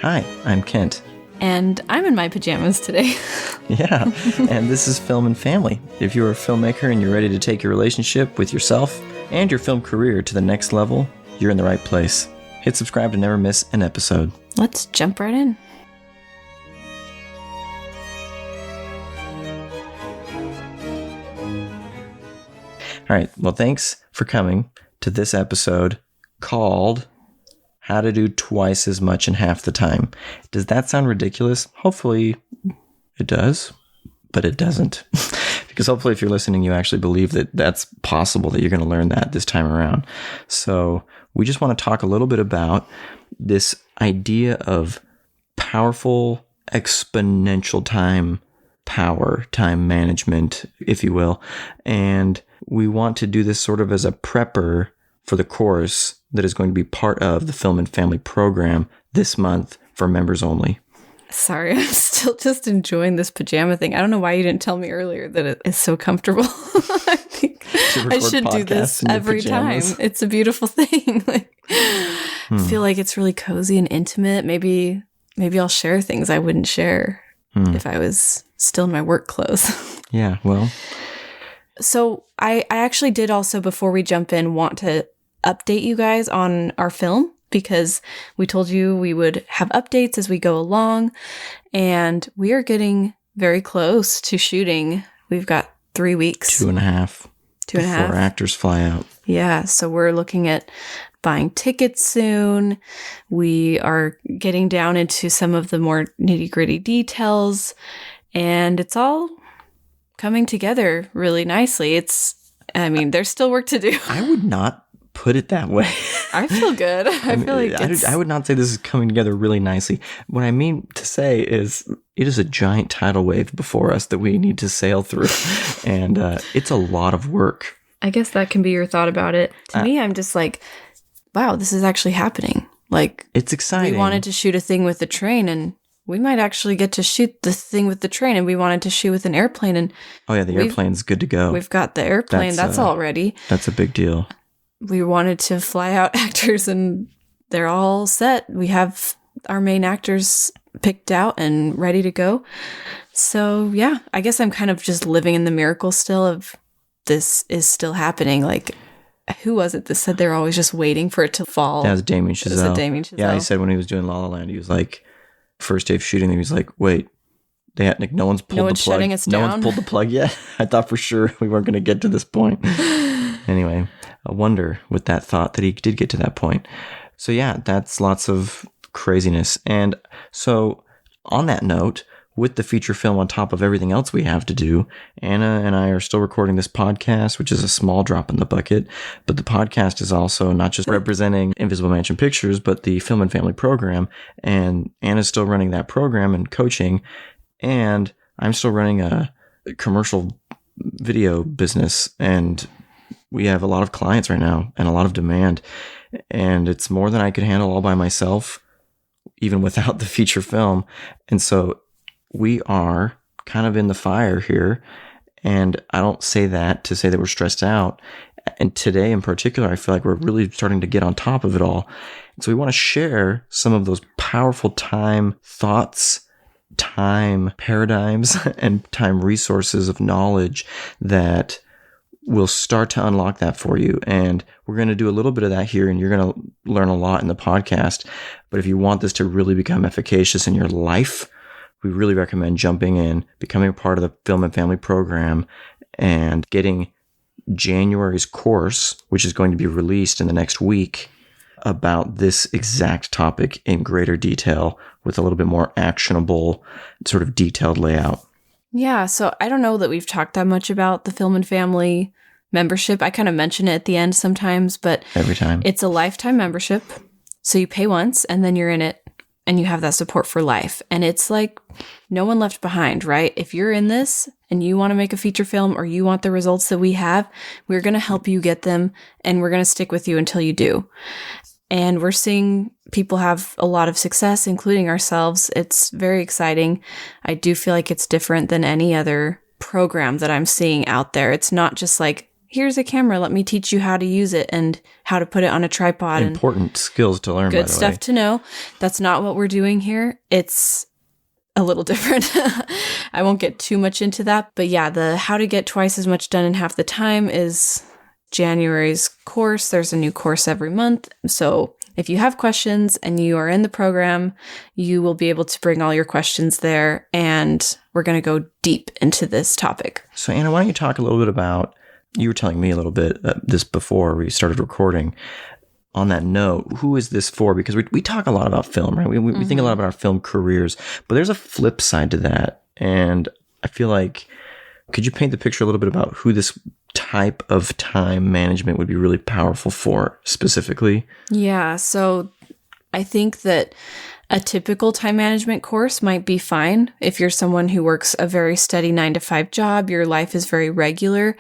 Hi, I'm Kent. And I'm in my pajamas today. Yeah, and this is Film and Family. If you're a filmmaker and you're ready to take your relationship with yourself and your film career to the next level, you're in the right place. Hit subscribe to never miss an episode. Let's jump right in. All right, well, thanks for coming to this episode called How to Do Twice as Much in Half the Time. Does that sound ridiculous? Hopefully it does, but it doesn't. Because hopefully if you're listening, you actually believe that that's possible, that you're going to learn that this time around. So we just want to talk a little bit about this idea of powerful exponential time management, if you will. And we want to do this sort of as a prepper for the course that is going to be part of the Film and Family program this month for members only. Sorry, I'm still just enjoying this pajama thing. I don't know why you didn't tell me earlier that it is so comfortable. I think I should do this every time. It's a beautiful thing. I feel like it's really cozy and intimate. Maybe I'll share things I wouldn't share if I was still in my work clothes. Yeah, well. So I actually did also, before we jump in, want to update you guys on our film, because we told you we would have updates as we go along, and we are getting very close to shooting. We've got 3 weeks. 2.5. 2.5. Before actors fly out. Yeah, so we're looking at buying tickets soon. We are getting down into some of the more nitty-gritty details, and it's all coming together really nicely. There's still work to do. I would not put it that way. I feel good. I feel like I would not say this is coming together really nicely. What I mean to say is it is a giant tidal wave before us that we need to sail through. And it's a lot of work. I guess that can be your thought about it. To me, I'm just like, wow, this is actually happening. Like, it's exciting. We wanted to shoot a thing with the train, and we might actually get to shoot the thing with the train, and we wanted to shoot with an airplane. And oh yeah, the airplane's good to go. We've got the airplane. That's all ready. That's a big deal. We wanted to fly out actors, and they're all set. We have our main actors picked out and ready to go. So yeah, I guess I'm kind of just living in the miracle still of this is still happening. Like, who was it that said they're always just waiting for it to fall? That was Damien Chazelle. Damien Chazelle. Yeah, he said when he was doing La La Land, he was like, first day of shooting, he was like, wait, no one's pulled the plug. Shutting us down. No one's pulled the plug yet? I thought for sure we weren't going to get to this point. Anyway, I wonder with that thought that he did get to that point. So yeah, that's lots of craziness. And so on that note, with the feature film on top of everything else we have to do, Anna and I are still recording this podcast, which is a small drop in the bucket. But the podcast is also not just representing Invisible Mansion Pictures, but the Film and Family program. And Anna's still running that program and coaching. And I'm still running a commercial video business. And we have a lot of clients right now and a lot of demand. And it's more than I could handle all by myself, even without the feature film. And so we are kind of in the fire here. And I don't say that to say that we're stressed out. And today in particular, I feel like we're really starting to get on top of it all. And so we want to share some of those powerful time thoughts, time paradigms, and time resources of knowledge that will start to unlock that for you. And we're going to do a little bit of that here, and you're going to learn a lot in the podcast. But if you want this to really become efficacious in your life, we really recommend jumping in, becoming a part of the Film and Family program, and getting January's course, which is going to be released in the next week, about this exact topic in greater detail with a little bit more actionable, sort of detailed layout. Yeah, so I don't know that we've talked that much about the Film and Family membership. I kind of mention it at the end sometimes, but every time it's a lifetime membership. So you pay once and then you're in it and you have that support for life. And it's like no one left behind, right? If you're in this and you want to make a feature film or you want the results that we have, we're going to help you get them and we're going to stick with you until you do. And we're seeing people have a lot of success, including ourselves. It's very exciting. I do feel like it's different than any other program that I'm seeing out there. It's not just like here's a camera. Let me teach you how to use it and how to put it on a tripod. Important skills to learn, by Good the stuff way. to know. That's not what we're doing here. It's a little different. I won't get too much into that. But yeah, the how to get twice as much done in half the time is January's course. There's a new course every month. So if you have questions and you are in the program, you will be able to bring all your questions there. And we're going to go deep into this topic. So, Anna, why don't you talk a little bit about, you were telling me a little bit this before we started recording. On that note, who is this for? Because we talk a lot about film, right? We think a lot about our film careers, but there's a flip side to that. And I feel like, could you paint the picture a little bit about who this type of time management would be really powerful for specifically? Yeah. So I think that a typical time management course might be fine if you're someone who works a very steady 9-to-5 job, your life is very regular.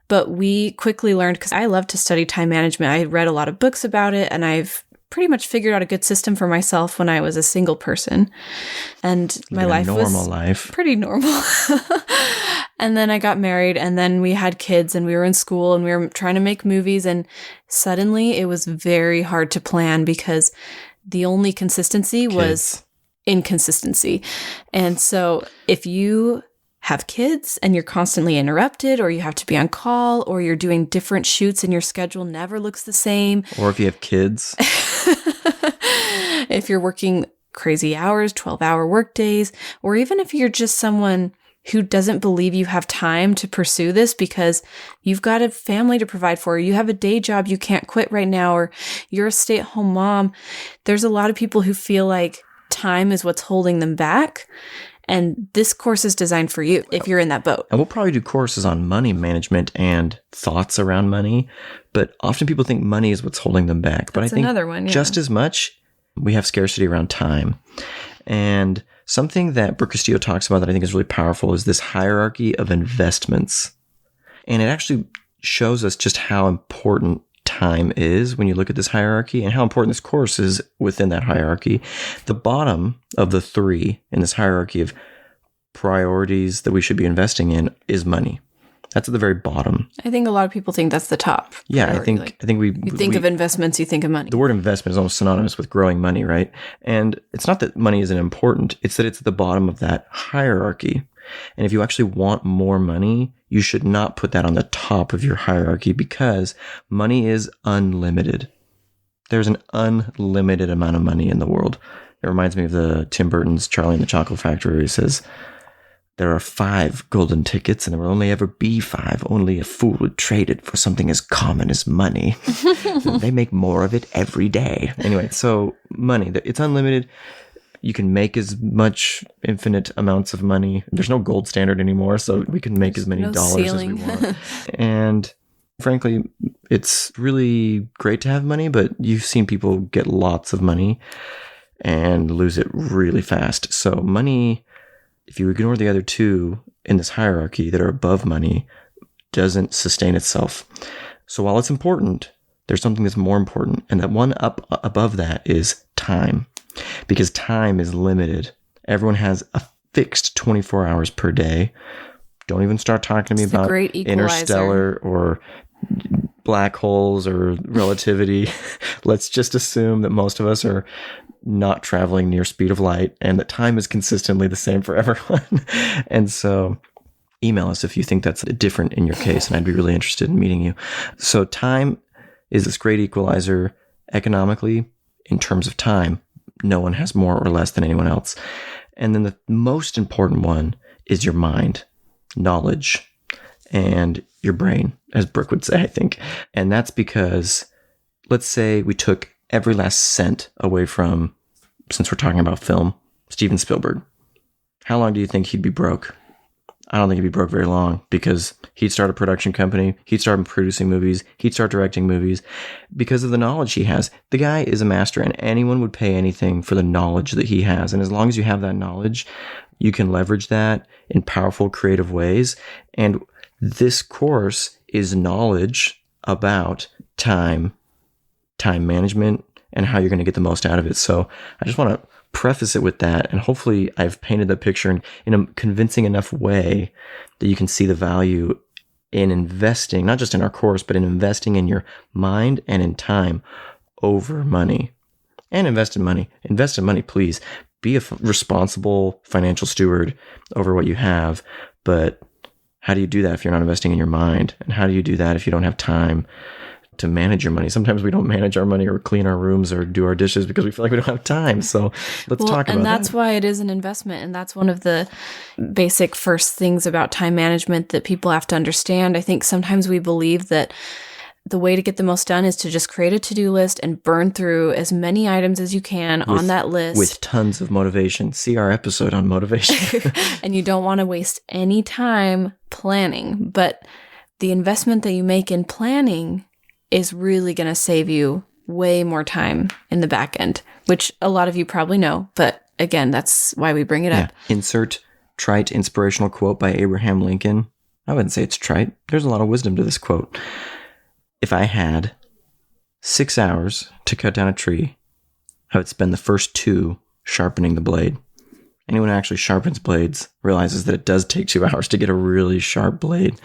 But we quickly learned, because I love to study time management, I read a lot of books about it, and I've pretty much figured out a good system for myself when I was a single person. And my life was pretty normal. And then I got married, and then we had kids, and we were in school, and we were trying to make movies, and suddenly it was very hard to plan because the only consistency was inconsistency. And so if you have kids and you're constantly interrupted, or you have to be on call, or you're doing different shoots and your schedule never looks the same. Or if you have kids. If you're working crazy hours, 12-hour work days, or even if you're just someone who doesn't believe you have time to pursue this because you've got a family to provide for, you have a day job you can't quit right now, or you're a stay-at-home mom. There's a lot of people who feel like time is what's holding them back. And this course is designed for you if you're in that boat. And we'll probably do courses on money management and thoughts around money. But often people think money is what's holding them back. But That's I think another one, yeah. Just as much, we have scarcity around time. And something that Brooke Castillo talks about that I think is really powerful is this hierarchy of investments. And it actually shows us just how important time is when you look at this hierarchy, and how important this course is within that hierarchy. The bottom of the three in this hierarchy of priorities that we should be investing in is money. That's at the very bottom. I think a lot of people think that's the top. Yeah, priority. I think we You think of investments, you think of money. The word investment is almost synonymous with growing money, right? And it's not that money isn't important, it's that it's at the bottom of that hierarchy. And if you actually want more money, you should not put that on the top of your hierarchy, because money is unlimited. There's an unlimited amount of money in the world. It reminds me of the Tim Burton's Charlie and the Chocolate Factory, where he says, there are 5 golden tickets, and there will only ever be 5. Only a fool would trade it for something as common as money. They make more of it every day. Anyway, so money, it's unlimited. You can make as much infinite amounts of money. There's no gold standard anymore, so we can make as many dollars ceiling. as we want. And frankly, it's really great to have money, but you've seen people get lots of money and lose it really fast. So money, if you ignore the other two in this hierarchy that are above money, doesn't sustain itself. So while it's important, there's something that's more important. And that one up above that is time. Because time is limited. Everyone has a fixed 24 hours per day. Don't even start talking to me about interstellar or black holes or relativity. Let's just assume that most of us are not traveling near speed of light and that time is consistently the same for everyone. And so email us if you think that's different in your case, and I'd be really interested in meeting you. So time is this great equalizer economically in terms of time. No one has more or less than anyone else. And then the most important one is your mind, knowledge, and your brain, as Brooke would say, I think. And that's because, let's say we took every last cent away from, since we're talking about film, Steven Spielberg. How long do you think he'd be broke? I don't think he'd be broke very long, because he'd start a production company, he'd start producing movies, he'd start directing movies because of the knowledge he has. The guy is a master, and anyone would pay anything for the knowledge that he has. And as long as you have that knowledge, you can leverage that in powerful, creative ways. And this course is knowledge about time management, and how you're going to get the most out of it. So I just want to preface it with that, and hopefully I've painted the picture in a convincing enough way that you can see the value in investing, not just in our course, but in investing in your mind and in time over money. And invest in money. Invest in money, please. Be a responsible financial steward over what you have. But how do you do that if you're not investing in your mind? And how do you do that if you don't have time to manage your money? Sometimes we don't manage our money or clean our rooms or do our dishes because we feel like we don't have time. So let's talk about that. And that's why it is an investment. And that's one of the basic first things about time management that people have to understand. I think sometimes we believe that the way to get the most done is to just create a to-do list and burn through as many items as you can on that list. With tons of motivation. See our episode on motivation. And you don't want to waste any time planning. But the investment that you make in planning is really going to save you way more time in the back end, which a lot of you probably know. But again, that's why we bring it up. Insert trite inspirational quote by Abraham Lincoln. I wouldn't say it's trite. There's a lot of wisdom to this quote. If I had 6 hours to cut down a tree, I would spend the first 2 sharpening the blade. Anyone who actually sharpens blades realizes that it does take 2 hours to get a really sharp blade.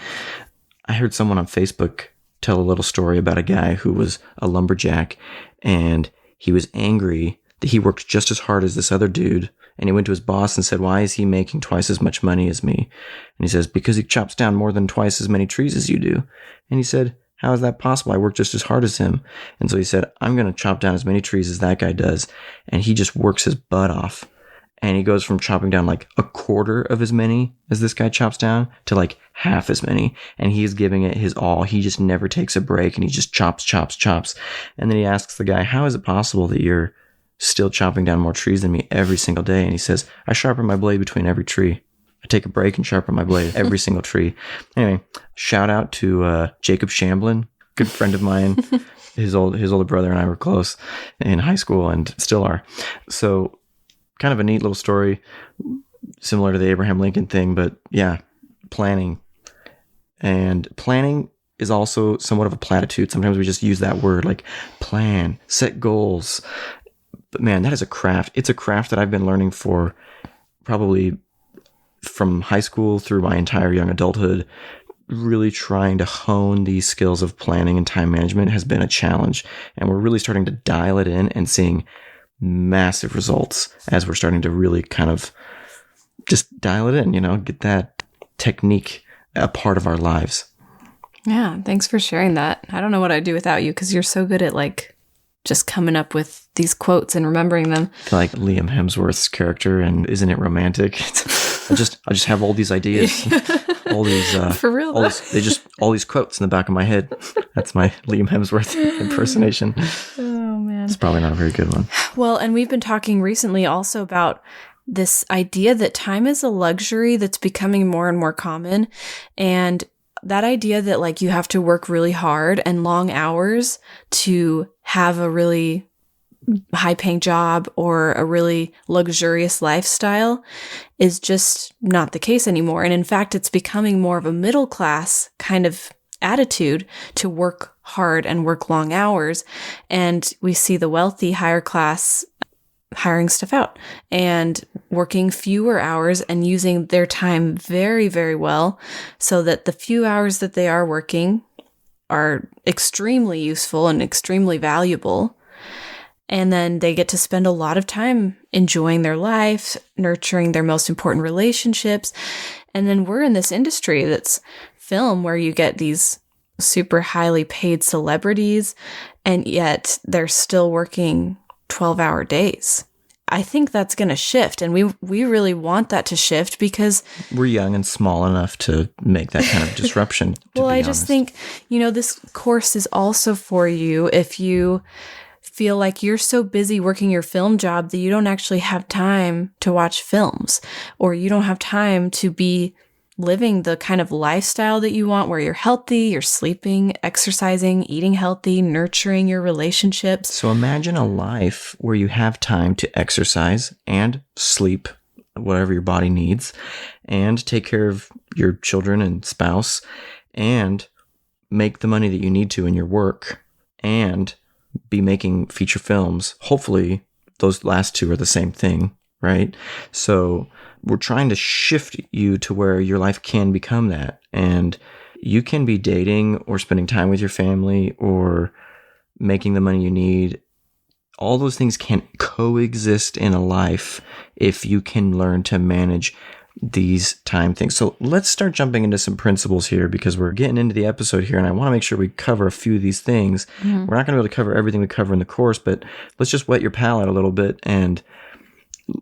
I heard someone on Facebook tell a little story about a guy who was a lumberjack, and he was angry that he worked just as hard as this other dude. And he went to his boss and said, why is he making twice as much money as me? And he says, because he chops down more than twice as many trees as you do. And he said, how is that possible? I work just as hard as him. And so he said, I'm going to chop down as many trees as that guy does. And he just works his butt off. And he goes from chopping down like a quarter of as many as this guy chops down to like half as many. And he's giving it his all. He just never takes a break and he just chops. And then he asks the guy, how is it possible that you're still chopping down more trees than me every single day? And he says, I sharpen my blade between every tree. I take a break and sharpen my blade every single tree. Anyway, shout out to Jacob Shamblin, good friend of mine. His older brother and I were close in high school and still are. So kind of a neat little story, similar to the Abraham Lincoln thing, but yeah, planning. And planning is also somewhat of a platitude. Sometimes we just use that word like plan, set goals. But man, that is a craft. It's a craft that I've been learning for probably from high school through my entire young adulthood. Really trying to hone these skills of planning and time management has been a challenge. And we're really starting to dial it in and seeing massive results as we're starting to really kind of just dial it in, get that technique a part of our lives. Yeah, thanks for sharing that. I don't know what I'd do without you because you're so good at like just coming up with these quotes and remembering them. I feel like Liam Hemsworth's character and Isn't It Romantic? I just have all these ideas, all these for real. All these quotes in the back of my head. That's my Liam Hemsworth impersonation. Oh man, it's probably not a very good one. Well, and we've been talking recently also about this idea that time is a luxury that's becoming more and more common, and that idea that like you have to work really hard and long hours to have a really high-paying job or a really luxurious lifestyle is just not the case anymore. And in fact, it's becoming more of a middle-class kind of attitude to work hard and work long hours. And we see the wealthy, higher class hiring stuff out and working fewer hours and using their time very, very well so that the few hours that they are working are extremely useful and extremely valuable. And then they get to spend a lot of time enjoying their life, nurturing their most important relationships. And then we're in this industry that's film where you get these super highly paid celebrities, and yet they're still working 12-hour days. I think that's going to shift, and we really want that to shift because we're young and small enough to make that kind of disruption. Well, I just think, this course is also for you if you feel like you're so busy working your film job that you don't actually have time to watch films, or you don't have time to be living the kind of lifestyle that you want where you're healthy, you're sleeping, exercising, eating healthy, nurturing your relationships. So imagine a life where you have time to exercise and sleep, whatever your body needs, and take care of your children and spouse, and make the money that you need to in your work, and be making feature films. Hopefully those last two are the same thing, right? So we're trying to shift you to where your life can become that. And you can be dating or spending time with your family or making the money you need. All those things can coexist in a life if you can learn to manage these time things. So let's start jumping into some principles here, because we're getting into the episode here and I want to make sure we cover a few of these things. We're not going to be able to cover everything we cover in the course, but let's just whet your palate a little bit and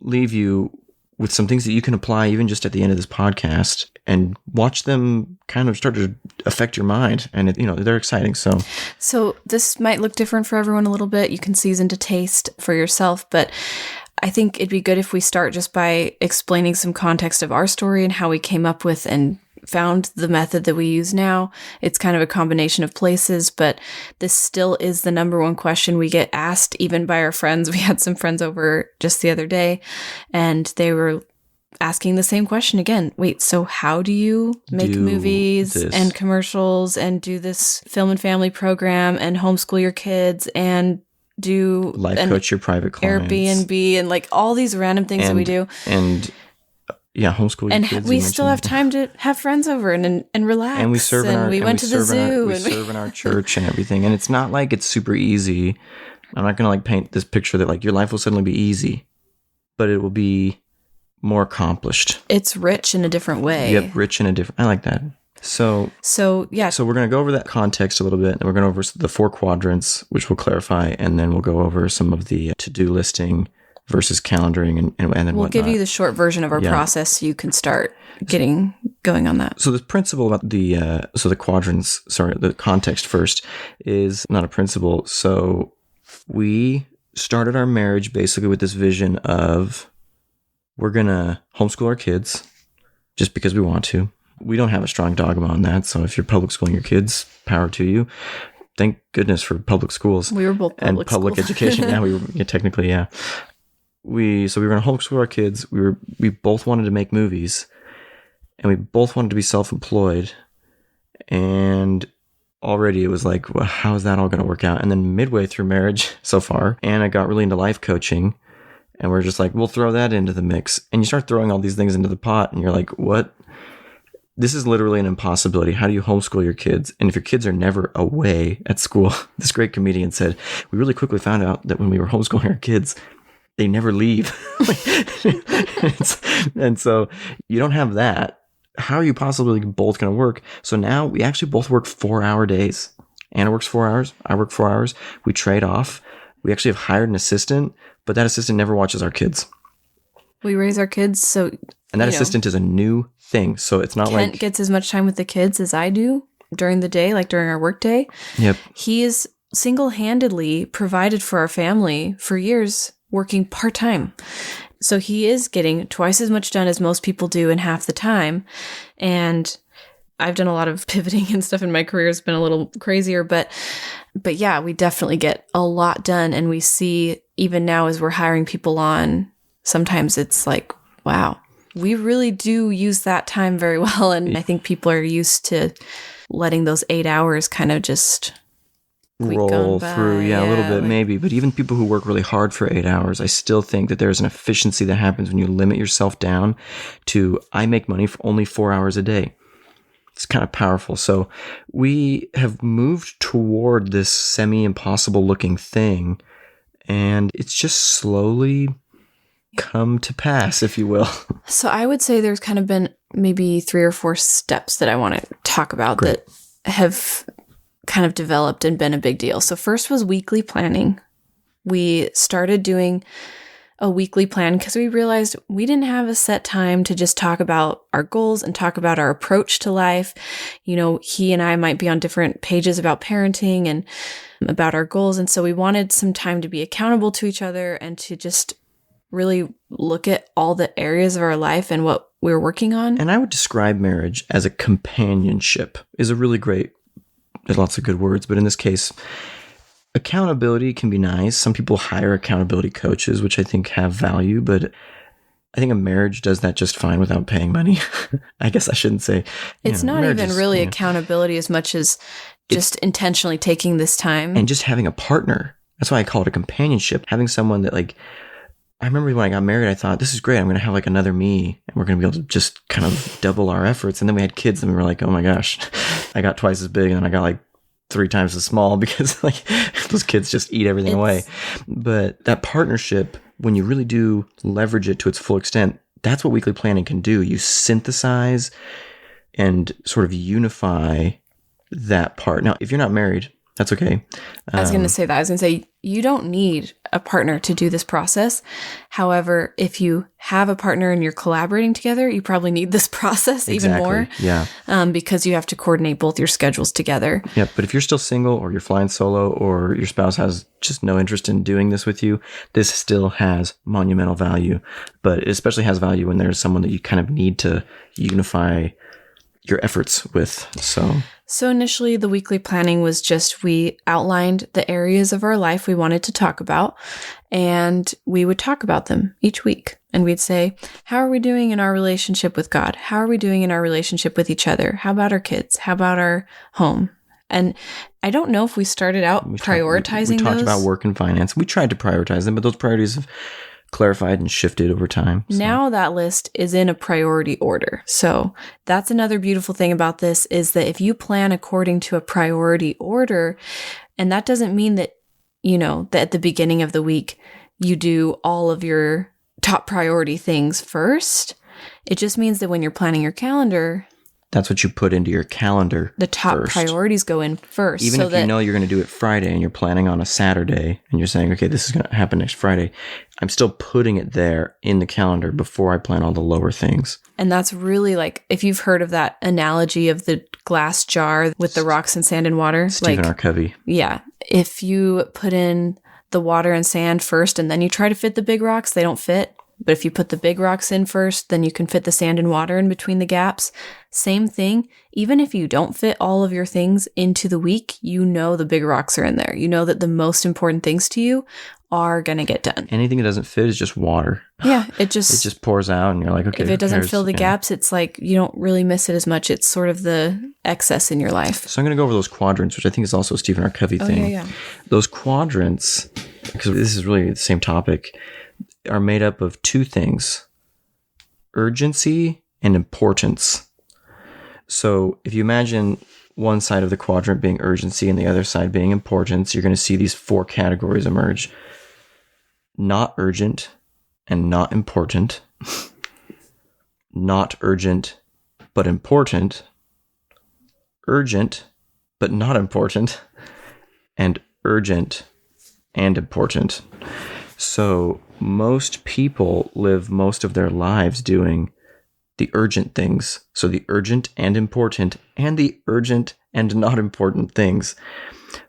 leave you with some things that you can apply even just at the end of this podcast, and watch them kind of start to affect your mind. And they're exciting. So this might look different for everyone a little bit. You can season to taste for yourself, but I think it'd be good if we start just by explaining some context of our story and how we came up with and found the method that we use now. It's kind of a combination of places, but this still is the number one question we get asked, even by our friends. We had some friends over just the other day, and they were asking the same question again. Wait, so how do you make movies and commercials and do this film and family program and homeschool your kids and do life coach your private clients, Airbnb, and like all these random things that we do, and homeschool your kids, and we still have time to have friends over and relax, and we serve we went to the zoo, we serve in our church and everything. And it's not like it's super easy. I'm not gonna paint this picture that like your life will suddenly be easy, but it will be more accomplished. It's rich in a different way. Yep, rich in a different. I like that. So yeah. So we're going to go over that context a little bit, and we're going to go over the 4 quadrants, which we'll clarify, and then we'll go over some of the to-do listing versus calendaring, and then we'll whatnot. give you the short version of our process so you can start getting going on that. So the principle about the quadrants, the context first is not a principle. So we started our marriage basically with this vision of we're going to homeschool our kids just because we want to. We don't have a strong dogma on that. So if you're public schooling your kids, power to you. Thank goodness for public schools. We were both public and public schools. education. Yeah, we were technically, yeah. So we were going to homeschool our kids. We both wanted to make movies, and we both wanted to be self-employed. And already it was like, well, how is that all going to work out? And then midway through marriage so far, Anna got really into life coaching, and we're just like, we'll throw that into the mix. And you start throwing all these things into the pot, and you're like, what? This is literally an impossibility. How do you homeschool your kids? And if your kids are never away at school, this great comedian said, we really quickly found out that when we were homeschooling our kids, they never leave. And so you don't have that. How are you possibly both going to work? So now we actually both work 4-hour days. Anna works 4 hours. I work 4 hours. We trade off. We actually have hired an assistant, but that assistant never watches our kids. We raise our kids, and that assistant is a new thing. So it's not Kent gets as much time with the kids as I do during the day, like during our work day. Yep. He is single-handedly provided for our family for years, working part-time. So he is getting twice as much done as most people do in half the time. And I've done a lot of pivoting and stuff in my career. It's been a little crazier, but yeah, we definitely get a lot done. And we see even now as we're hiring people on, sometimes it's like, wow, we really do use that time very well. And I think people are used to letting those 8 hours kind of just roll through. Yeah, a little bit maybe. But even people who work really hard for 8 hours, I still think that there's an efficiency that happens when you limit yourself down to, I make money for only 4 hours a day. It's kind of powerful. So we have moved toward this semi-impossible looking thing, and it's just slowly come to pass, if you will. So I would say there's kind of been maybe 3 or 4 steps that I want to talk about that have kind of developed and been a big deal. So first was weekly planning. We started doing a weekly plan because we realized we didn't have a set time to just talk about our goals and talk about our approach to life. You know, he and I might be on different pages about parenting and about our goals. And so we wanted some time to be accountable to each other and to just really look at all the areas of our life and what we're working on. And I would describe marriage as a companionship. Is a really great, there's lots of good words, but in this case, accountability can be nice. Some people hire accountability coaches, which I think have value, but I think a marriage does that just fine without paying money. I guess I shouldn't say. It's not even really accountability as much as just intentionally taking this time. And just having a partner. That's why I call it a companionship. Having someone that I remember when I got married, I thought, this is great. I'm going to have like another me and we're going to be able to just kind of double our efforts. And then we had kids and we were like, oh my gosh, I got twice as big and I got like 3 times as small because like those kids just eat everything away. But that partnership, when you really do leverage it to its full extent, that's what weekly planning can do. You synthesize and sort of unify that part. Now, if you're not married, that's okay. I was going to say that. I was going to say, you don't need a partner to do this process. However, if you have a partner and you're collaborating together, you probably need this process even more. Yeah. Because you have to coordinate both your schedules together. Yeah. But if you're still single or you're flying solo or your spouse has just no interest in doing this with you, this still has monumental value. But it especially has value when there's someone that you kind of need to unify your efforts with. So initially the weekly planning was just, we outlined the areas of our life we wanted to talk about, and we would talk about them each week. And we'd say, how are we doing in our relationship with God? How are we doing in our relationship with each other? How about our kids? How about our home? And I don't know if we started out prioritizing we talked those. about work and finance. We tried to prioritize them, but those priorities have clarified and shifted over time. So. Now that list is in a priority order. So that's another beautiful thing about this, is that if you plan according to a priority order, and that doesn't mean that, that at the beginning of the week, you do all of your top priority things first. It just means that when you're planning your calendar, that's what you put into your calendar. The top first. Priorities go in first. Even if you know you're going to do it Friday and you're planning on a Saturday and you're saying, okay, this is going to happen next Friday, I'm still putting it there in the calendar before I plan all the lower things. And that's really like, if you've heard of that analogy of the glass jar with the rocks and sand and water. Stephen R. Covey. Yeah. If you put in the water and sand first and then you try to fit the big rocks, they don't fit. But if you put the big rocks in first, then you can fit the sand and water in between the gaps. Same thing. Even if you don't fit all of your things into the week, the big rocks are in there. You know that the most important things to you are going to get done. Anything that doesn't fit is just water. Yeah, it just pours out and you're like, okay. If it doesn't fill the gaps, it's like you don't really miss it as much. It's sort of the excess in your life. So I'm going to go over those quadrants, which I think is also a Stephen R. Covey thing. Yeah. Those quadrants, because this is really the same topic, are made up of 2 things: urgency and importance. So if you imagine one side of the quadrant being urgency and the other side being importance, you're going to see these 4 categories emerge: not urgent and not important, not urgent but important, urgent but not important, and urgent and important. So most people live most of their lives doing the urgent things. So the urgent and important and the urgent and not important things.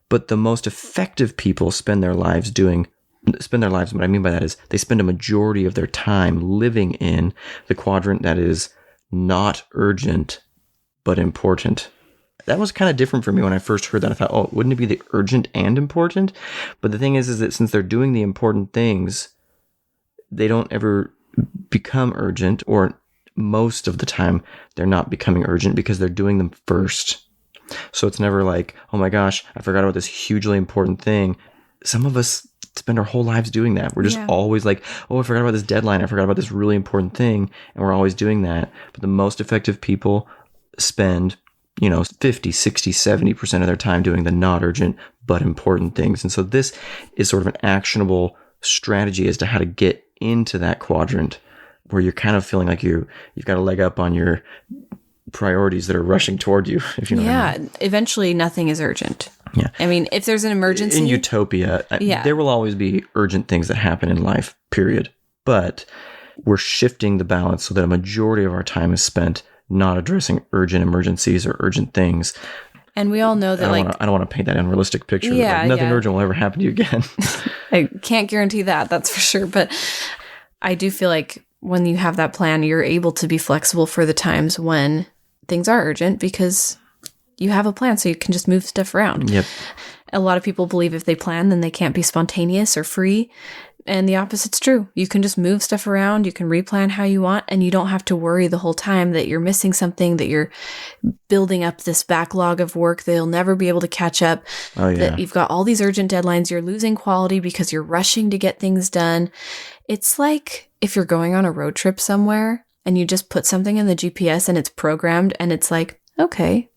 But the most effective people spend their lives, what I mean by that is they spend a majority of their time living in the quadrant that is not urgent, but important. That was kind of different for me when I first heard that. I thought, oh, wouldn't it be the urgent and important? But the thing is that since they're doing the important things, they don't ever become urgent, or most of the time they're not becoming urgent because they're doing them first. So it's never like, oh my gosh, I forgot about this hugely important thing. Some of us spend our whole lives doing that. We're just always like, oh, I forgot about this deadline. I forgot about this really important thing. And we're always doing that. But the most effective people spend 50, 60, 70% of their time doing the not urgent but important things. And so this is sort of an actionable strategy as to how to get into that quadrant where you're kind of feeling like you've got a leg up on your priorities that are rushing toward you, if you know what I mean. Eventually nothing is urgent. Yeah. I mean, if there's an emergency. In utopia, there will always be urgent things that happen in life, period. But we're shifting the balance so that a majority of our time is spent not addressing urgent emergencies or urgent things. And we all know that I don't want to paint that unrealistic picture. Nothing urgent will ever happen to you again. I can't guarantee that's for sure. But I do feel like when you have that plan, you're able to be flexible for the times when things are urgent because you have a plan, so you can just move stuff around. Yep. A lot of people believe if they plan, then they can't be spontaneous or free. And the opposite's true. You can just move stuff around. You can replan how you want, and you don't have to worry the whole time that you're missing something, that you're building up this backlog of work that you'll never be able to catch up. Oh, yeah. That you've got all these urgent deadlines. You're losing quality because you're rushing to get things done. It's like if you're going on a road trip somewhere and you just put something in the GPS and it's programmed and it's like, okay,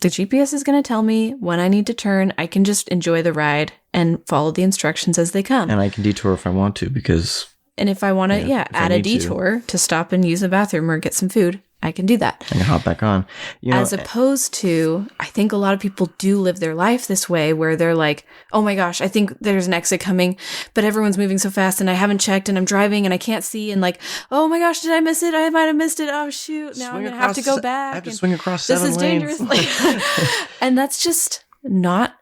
the GPS is going to tell me when I need to turn. I can just enjoy the ride and follow the instructions as they come. And I can detour if I want to because... And if I want to, add a detour to stop and use the bathroom or get some food, I can do that. I can hop back on. As opposed to, I think a lot of people do live their life this way where they're like, oh my gosh, I think there's an exit coming, but everyone's moving so fast and I haven't checked and I'm driving and I can't see and like, oh my gosh, did I miss it? I might have missed it. Oh shoot, now I'm going to have to go back. I have to swing across 7 lanes. This is dangerous. And that's just not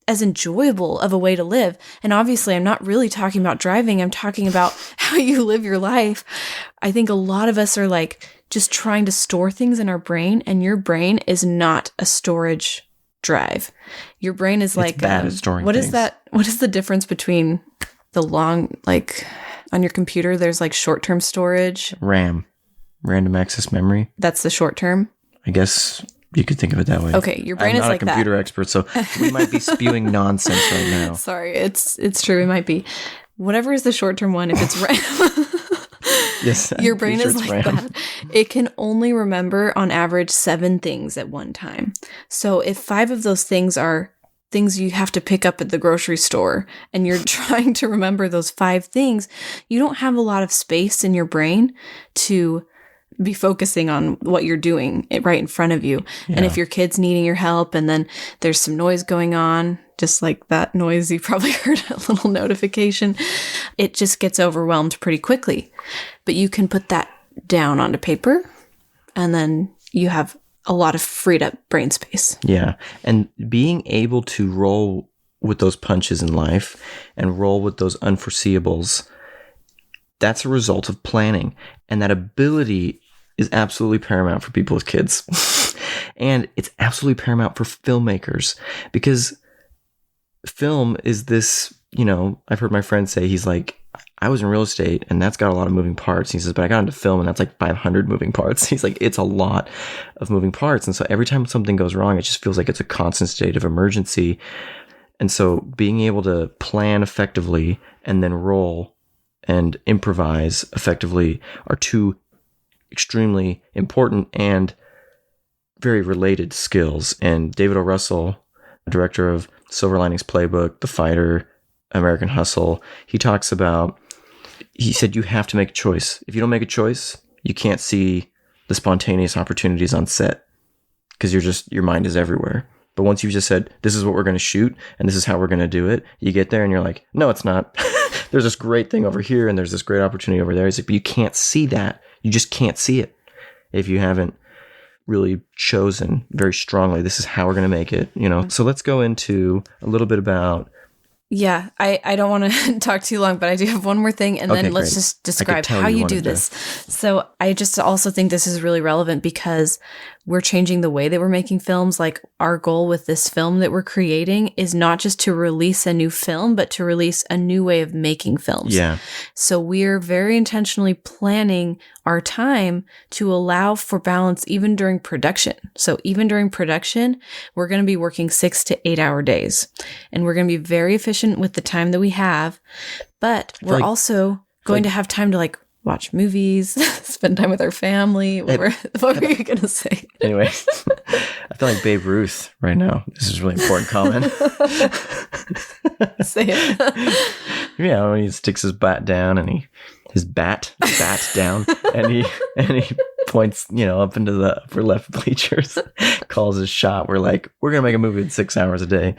as enjoyable of a way to live. And obviously, I'm not really talking about driving. I'm talking about how you live your life. I think a lot of us are like just trying to store things in our brain, and your brain is not a storage drive. Your brain is like, bad at storing what things. is that? What is the difference between the long, like on your computer, there's like short-term storage. RAM, random access memory. That's the short term. I guess you could think of it that way. Okay, your brain is like that. I'm not a computer expert, so we might be spewing nonsense right now. Sorry, it's true. It might be. Whatever is the short-term one, if it's RAM, yes, your brain is like that. It can only remember on average 7 things at one time. So if 5 of those things are things you have to pick up at the grocery store and you're trying to remember those 5 things, you don't have a lot of space in your brain to be focusing on what you're doing right in front of you. Yeah. And if your kid's needing your help and then there's some noise going on, just like that noise you probably heard, a little notification, it just gets overwhelmed pretty quickly. But you can put that down onto paper and then you have a lot of freed up brain space. Yeah. And being able to roll with those punches in life and roll with those unforeseeables, that's a result of planning. And that ability is absolutely paramount for people with kids. And it's absolutely paramount for filmmakers because film is this, I've heard my friend say, he's like, I was in real estate and that's got a lot of moving parts. He says, but I got into film and that's like 500 moving parts. He's like, it's a lot of moving parts. And so every time something goes wrong, it just feels like it's a constant state of emergency. And so being able to plan effectively and then roll and improvise effectively are 2 extremely important and very related skills. And David O. Russell, director of Silver Linings Playbook, The Fighter, American Hustle, he said you have to make a choice. If you don't make a choice, you can't see the spontaneous opportunities on set because your mind is everywhere. But once you've just said, this is what we're going to shoot and this is how we're going to do it, you get there and you're like, no, it's not. There's this great thing over here and there's this great opportunity over there. He's like, but you can't see that. You just can't see it if you haven't really chosen very strongly, this is how we're going to make it, So let's go into a little bit about... Yeah, I don't want to talk too long, but I do have one more thing, and then let's just describe how you do this. So I just also think this is really relevant because we're changing the way that we're making films. Like our goal with this film that we're creating is not just to release a new film, but to release a new way of making films. Yeah. So we're very intentionally planning our time to allow for balance even during production. So even during production, we're going to be working 6 to 8 hour days, and we're going to be very efficient with the time that we have, but we're also going to have time to like watch movies, spend time with our family. What were you going to say? Anyway, I feel like Babe Ruth right now. This is a really important comment. Say it. Yeah, when he sticks his bat down and his bat down and he points, up into the upper left bleachers, calls his shot. We're like, we're going to make a movie in 6 hours a day.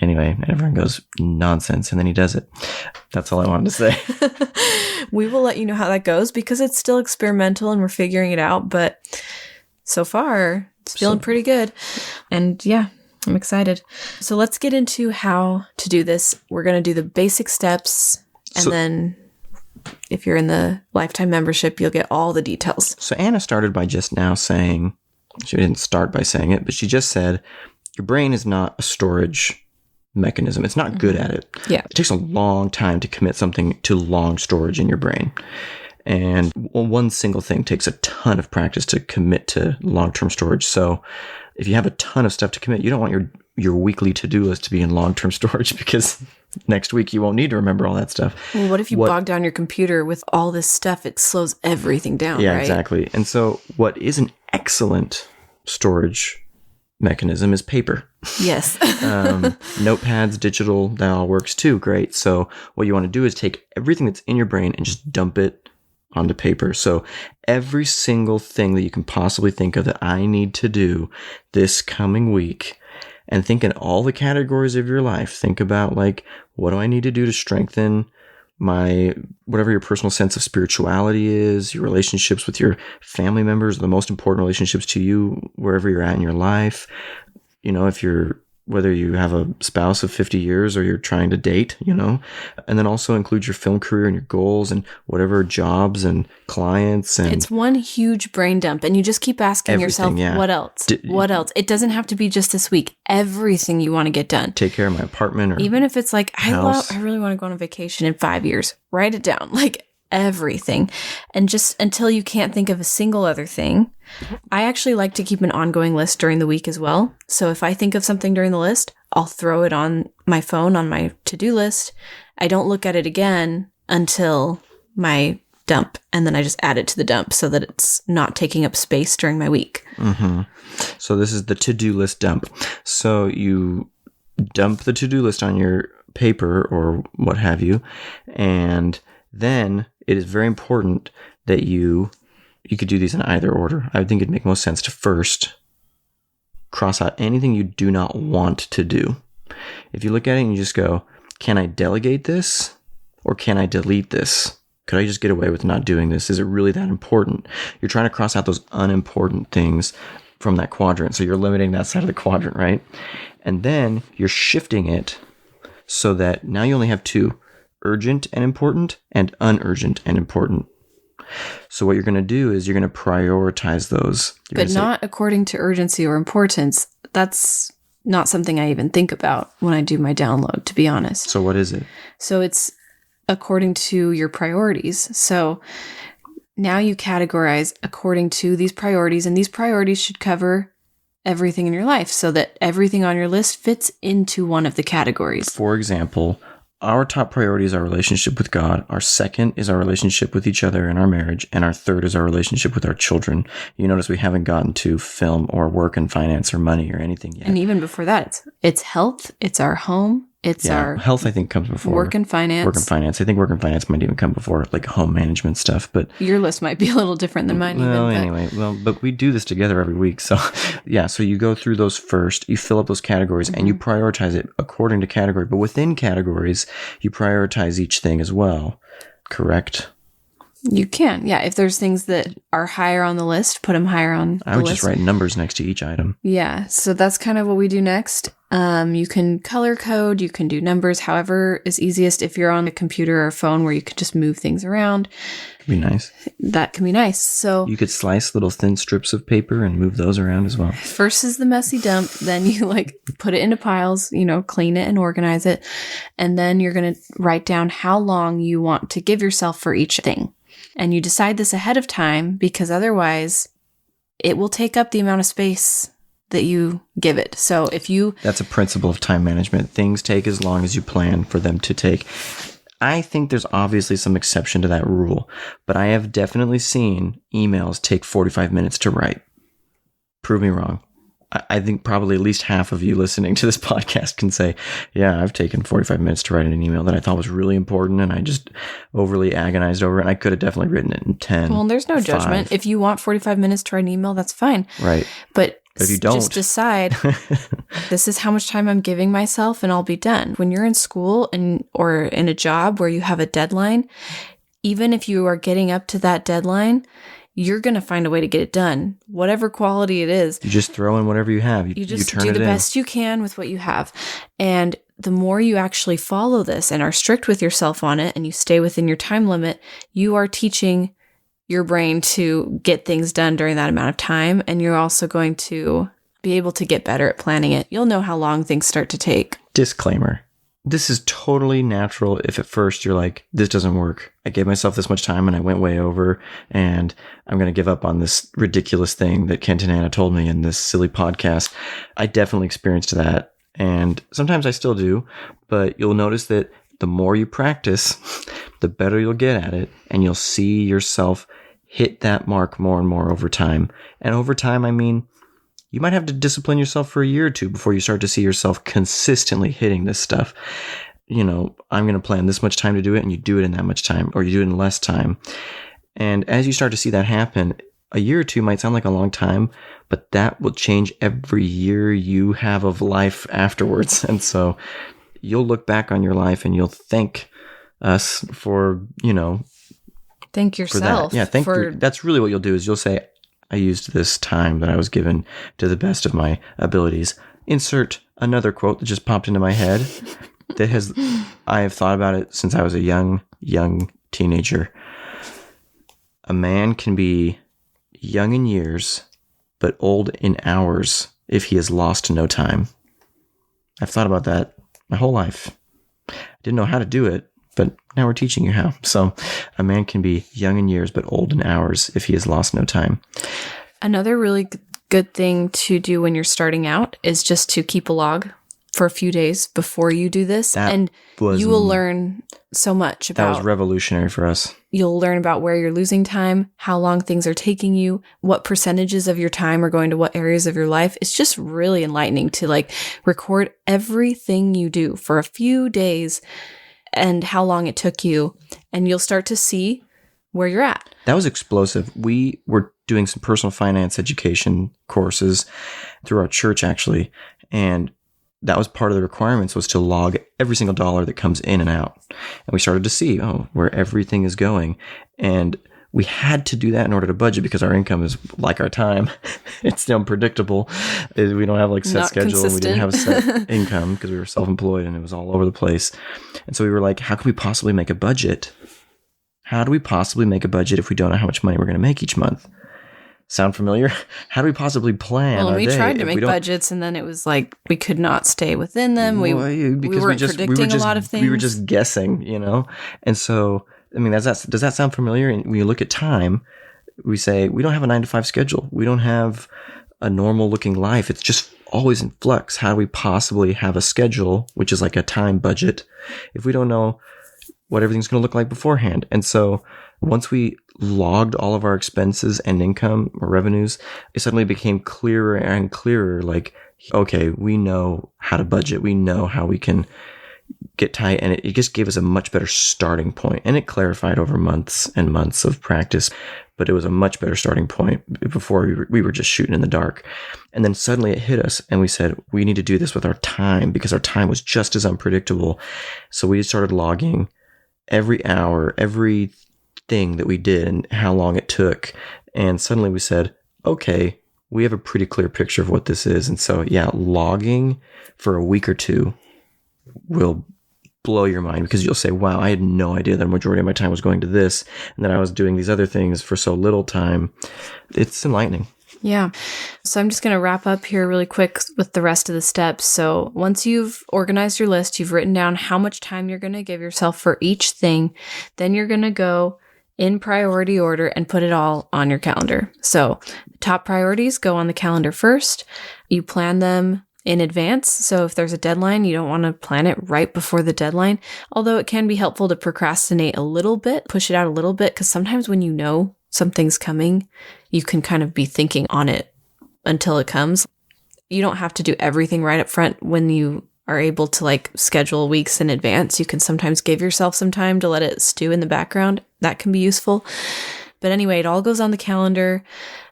Anyway, and everyone goes, nonsense. And then he does it. That's all I wanted to say. We will let you know how that goes because it's still experimental and we're figuring it out. But so far, it's feeling pretty good. And yeah, I'm excited. So let's get into how to do this. We're going to do the basic steps. And then if you're in the lifetime membership, you'll get all the details. So Anna started by just now saying, she didn't start by saying it, but she just said, your brain is not a storage mechanism. It's not good at it. Yeah. It takes a long time to commit something to long storage in your brain. And one single thing takes a ton of practice to commit to long-term storage. So if you have a ton of stuff to commit, you don't want your weekly to-do list to be in long-term storage, because next week you won't need to remember all that stuff. Well, what if you bog down your computer with all this stuff? It slows everything down, Yeah, right? exactly. And so what is an excellent storage mechanism is paper. Yes. Notepads, digital, that all works too. Great. So what you want to do is take everything that's in your brain and just dump it onto paper. So every single thing that you can possibly think of that I need to do this coming week, and think in all the categories of your life. Think about, like, what do I need to do to strengthen my, whatever your personal sense of spirituality is, your relationships with your family members, the most important relationships to you, wherever you're at in your life. You know, whether you have a spouse of 50 years or you're trying to date, and then also include your film career and your goals and whatever jobs and clients. And it's one huge brain dump, and you just keep asking yourself, what else? What else? It doesn't have to be just this week. Everything you want to get done. Take care of my apartment, or even if it's like, I really want to go on a vacation in 5 years. Write it down. Like, everything. And just until you can't think of a single other thing. I actually like to keep an ongoing list during the week as well. So if I think of something during the list, I'll throw it on my phone on my to-do list. I don't look at it again until my dump, and then I just add it to the dump so that it's not taking up space during my week. Mm-hmm. So this is the to-do list dump. So you dump the to-do list on your paper or what have you, and then it is very important that you could do these in either order. I would think it'd make most sense to first cross out anything you do not want to do. If you look at it and you just go, can I delegate this, or can I delete this? Could I just get away with not doing this? Is it really that important? You're trying to cross out those unimportant things from that quadrant. So you're limiting that side of the quadrant, right? And then you're shifting it so that now you only have two: urgent and important, and unurgent and important. So what you're going to do is you're going to prioritize those. But not according to urgency or importance. That's not something I even think about when I do my download, to be honest. So what is it? So it's according to your priorities. So now you categorize according to these priorities, and these priorities should cover everything in your life so that everything on your list fits into one of the categories. For example, our top priority is our relationship with God. Our second is our relationship with each other and our marriage. And our third is our relationship with our children. You notice we haven't gotten to film or work and finance or money or anything yet. And even before that, it's health, it's our home, it's our health, I think, comes before work and finance. Work and finance. I think work and finance might even come before, like, home management stuff. But your list might be a little different than mine. But we do this together every week. So yeah, so you go through those first, you fill up those categories, and you prioritize it according to category. But within categories, you prioritize each thing as well. Correct? You can, yeah. If there's things that are higher on the list, put them higher on the list. I would just write numbers next to each item. Yeah, so that's kind of what we do next. You can color code, you can do numbers, however is easiest. If you're on a computer or phone where you can just move things around. Be nice. That can be nice. So you could slice little thin strips of paper and move those around as well. First is the messy dump, then you put it into piles, clean it and organize it. And then you're going to write down how long you want to give yourself for each thing. And you decide this ahead of time, because otherwise it will take up the amount of space that you give it. So that's a principle of time management. Things take as long as you plan for them to take. I think there's obviously some exception to that rule, but I have definitely seen emails take 45 minutes to write. Prove me wrong. I think probably at least half of you listening to this podcast can say, yeah, I've taken 45 minutes to write an email that I thought was really important, and I just overly agonized over it. And I could have definitely written it in 10. Well, there's no judgment. If you want 45 minutes to write an email, that's fine. Right. But if you don't, just decide, this is how much time I'm giving myself, and I'll be done. When you're in school or in a job where you have a deadline, even if you are getting up to that deadline, you're going to find a way to get it done, whatever quality it is. You just throw in whatever you have. You just do the best you can with what you have. And the more you actually follow this and are strict with yourself on it, and you stay within your time limit, you are teaching your brain to get things done during that amount of time. And you're also going to be able to get better at planning it. You'll know how long things start to take. Disclaimer. This is totally natural if at first you're like, this doesn't work. I gave myself this much time and I went way over and I'm going to give up on this ridiculous thing that Kent and Anna told me in this silly podcast. I definitely experienced that. And sometimes I still do, but you'll notice that the more you practice, the better you'll get at it. And you'll see yourself hit that mark more and more over time. And over time, I mean, you might have to discipline yourself for a year or two before you start to see yourself consistently hitting this stuff. You know, I'm going to plan this much time to do it, and you do it in that much time, or you do it in less time. And as you start to see that happen, a year or two might sound like a long time, but that will change every year you have of life afterwards. And so you'll look back on your life and you'll thank us for, you know, thank yourself. For that. Yeah, that's really what you'll do is you'll say, I used this time that I was given to the best of my abilities. Insert another quote that just popped into my head I have thought about it since I was a young teenager. A man can be young in years, but old in hours if he has lost no time. I've thought about that my whole life. I didn't know how to do it, but now we're teaching you how. So a man can be young in years, but old in hours if he has lost no time. Another really good thing to do when you're starting out is just to keep a log for a few days before you do this. You will learn so much about... That was revolutionary for us. You'll learn about where you're losing time, how long things are taking you, what percentages of your time are going to what areas of your life. It's just really enlightening to like record everything you do for a few days and how long it took you, and you'll start to see where you're at. That was explosive. We were doing some personal finance education courses through our church, actually, and that was part of the requirements was to log every single dollar that comes in and out. And we started to see, where everything is going. And we had to do that in order to budget because our income is like our time. It's unpredictable. We don't have like set schedule. And we didn't have a set income because we were self-employed and it was all over the place. And so we were like, how can we possibly make a budget? How do we possibly make a budget if we don't know how much money we're going to make each month? Sound familiar? How do we possibly plan our day? We tried to make budgets, and then it was like we could not stay within them. We weren't predicting a lot of things. We were just guessing, you know? And so, I mean, does that sound familiar? And when you look at time, we say, we don't have a 9-to-5 schedule. We don't have a normal looking life. It's just always in flux. How do we possibly have a schedule, which is like a time budget, if we don't know what everything's going to look like beforehand? And so once we logged all of our expenses and income or revenues, it suddenly became clearer and clearer. Like, okay, we know how to budget. We know how we can get tight. And it just gave us a much better starting point. And it clarified over months and months of practice, but it was a much better starting point. Before we were just shooting in the dark. And then suddenly it hit us and we said, we need to do this with our time because our time was just as unpredictable. So we started logging every hour, every thing that we did and how long it took. And suddenly we said, okay, we have a pretty clear picture of what this is. And so, yeah, logging for a week or two will blow your mind because you'll say, wow, I had no idea that the majority of my time was going to this and that I was doing these other things for so little time. It's enlightening. Yeah. So I'm just going to wrap up here really quick with the rest of the steps. So once you've organized your list, you've written down how much time you're going to give yourself for each thing, then you're going to go in priority order and put it all on your calendar. So top priorities go on the calendar first. You plan them in advance. So if there's a deadline, you don't want to plan it right before the deadline. Although it can be helpful to procrastinate a little bit, push it out a little bit, because sometimes when you know something's coming, you can kind of be thinking on it until it comes. You don't have to do everything right up front when you are able to like schedule weeks in advance. You can sometimes give yourself some time to let it stew in the background. That can be useful. But anyway, it all goes on the calendar.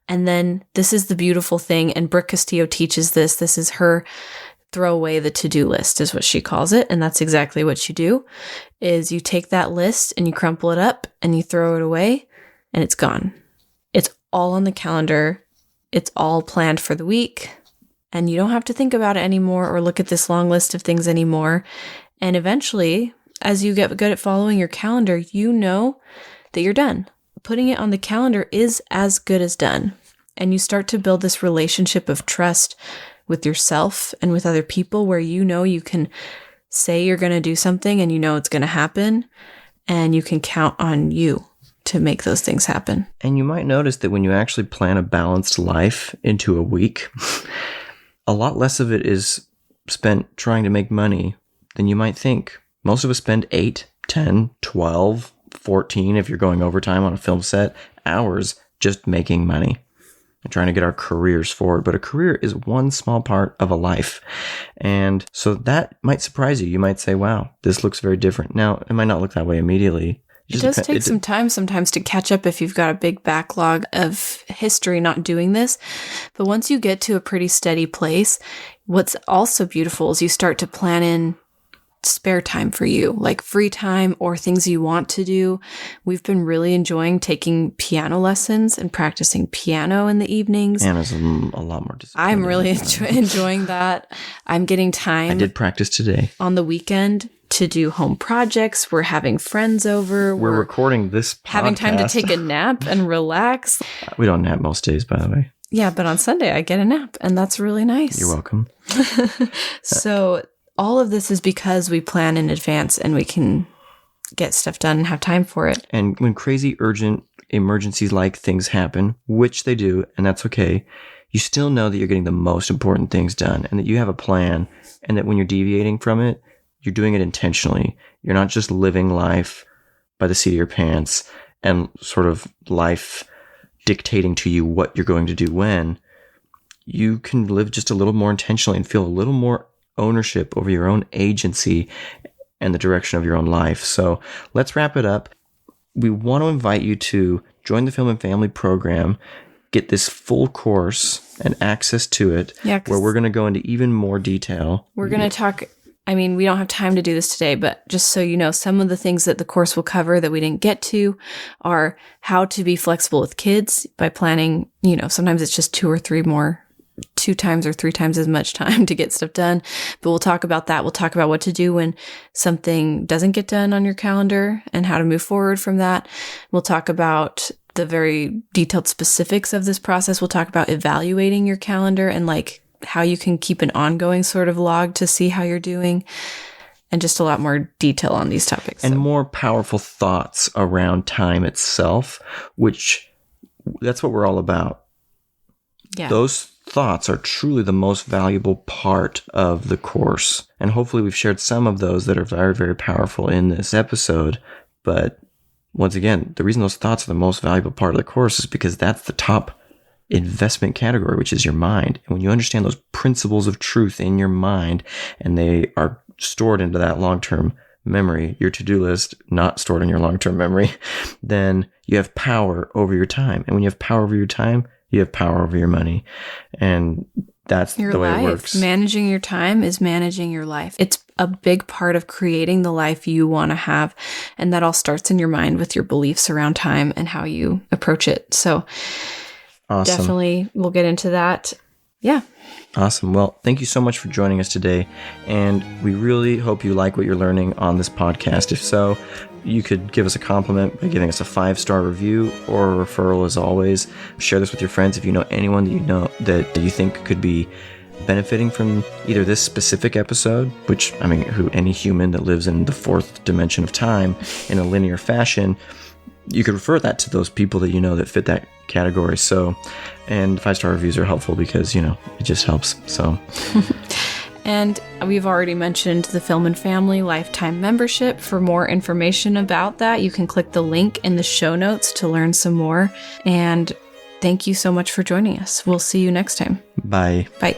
And then this is the beautiful thing. And Brooke Castillo teaches this. This is her throw away the to-do list is what she calls it. And that's exactly what you do is you take that list and you crumple it up and you throw it away and it's gone. It's all on the calendar. It's all planned for the week. And you don't have to think about it anymore or look at this long list of things anymore. And eventually, as you get good at following your calendar, you know that you're done. Putting it on the calendar is as good as done. And you start to build this relationship of trust with yourself and with other people, where you know you can say you're going to do something and you know it's going to happen, and you can count on you to make those things happen. And you might notice that when you actually plan a balanced life into a week, a lot less of it is spent trying to make money than you might think. Most of us spend 8, 10, 12, 14, if you're going overtime on a film set, hours just making money and trying to get our careers forward. But a career is one small part of a life. And so that might surprise you. You might say, wow, this looks very different. Now, it might not look that way immediately. It does take some time sometimes to catch up if you've got a big backlog of history not doing this. But once you get to a pretty steady place, what's also beautiful is you start to plan in spare time for you, like free time or things you want to do. We've been really enjoying taking piano lessons and practicing piano in the evenings. Anna's a lot more disciplined. I'm really enjoying that. I'm getting time. I did practice today. On the weekend to do home projects. We're having friends over. We're recording this podcast. Having time to take a nap and relax. We don't nap most days, by the way. Yeah, but on Sunday I get a nap, and that's really nice. You're welcome. So all of this is because we plan in advance and we can get stuff done and have time for it. And when crazy urgent emergencies like things happen, which they do, and that's okay, you still know that you're getting the most important things done and that you have a plan, and that when you're deviating from it, you're doing it intentionally. You're not just living life by the seat of your pants and sort of life dictating to you what you're going to do when. You can live just a little more intentionally and feel a little more ownership over your own agency and the direction of your own life. So let's wrap it up. We want to invite you to join the Film and Family program, get this full course and access to it, where we're going to go into even more detail. We're going to talk, I mean, we don't have time to do this today, but just so you know, some of the things that the course will cover that we didn't get to are how to be flexible with kids by planning, sometimes it's just 2 times or 3 times as much time to get stuff done. But we'll talk about that. We'll talk about what to do when something doesn't get done on your calendar and how to move forward from that. We'll talk about the very detailed specifics of this process. We'll talk about evaluating your calendar and like how you can keep an ongoing sort of log to see how you're doing, and just a lot more detail on these topics. And more powerful thoughts around time itself, which that's what we're all about. Yeah. Those thoughts are truly the most valuable part of the course. And hopefully we've shared some of those that are very, very powerful in this episode. But once again, the reason those thoughts are the most valuable part of the course is because that's the top investment category, which is your mind. And when you understand those principles of truth in your mind, and they are stored into that long-term memory, your to-do list not stored in your long-term memory, then you have power over your time. And when you have power over your time, you have power over your money. And that's your the way life. it works. Managing your time is managing your life. It's a big part of creating the life you want to have. And that all starts in your mind with your beliefs around time and how you approach it. So awesome. Definitely we'll get into that. Yeah. Awesome. Well, thank you so much for joining us today. And we really hope you like what you're learning on this podcast. If so, you could give us a compliment by giving us a 5-star review or a referral. As always, share this with your friends if you know anyone that you think could be benefiting from either this specific episode, which, any human that lives in the 4th dimension of time in a linear fashion, you could refer that to those people that that fit that category. So, and 5-star reviews are helpful because, it just helps. So. And we've already mentioned the Film and Family Lifetime Membership. For more information about that, you can click the link in the show notes to learn some more. And thank you so much for joining us. We'll see you next time. Bye. Bye.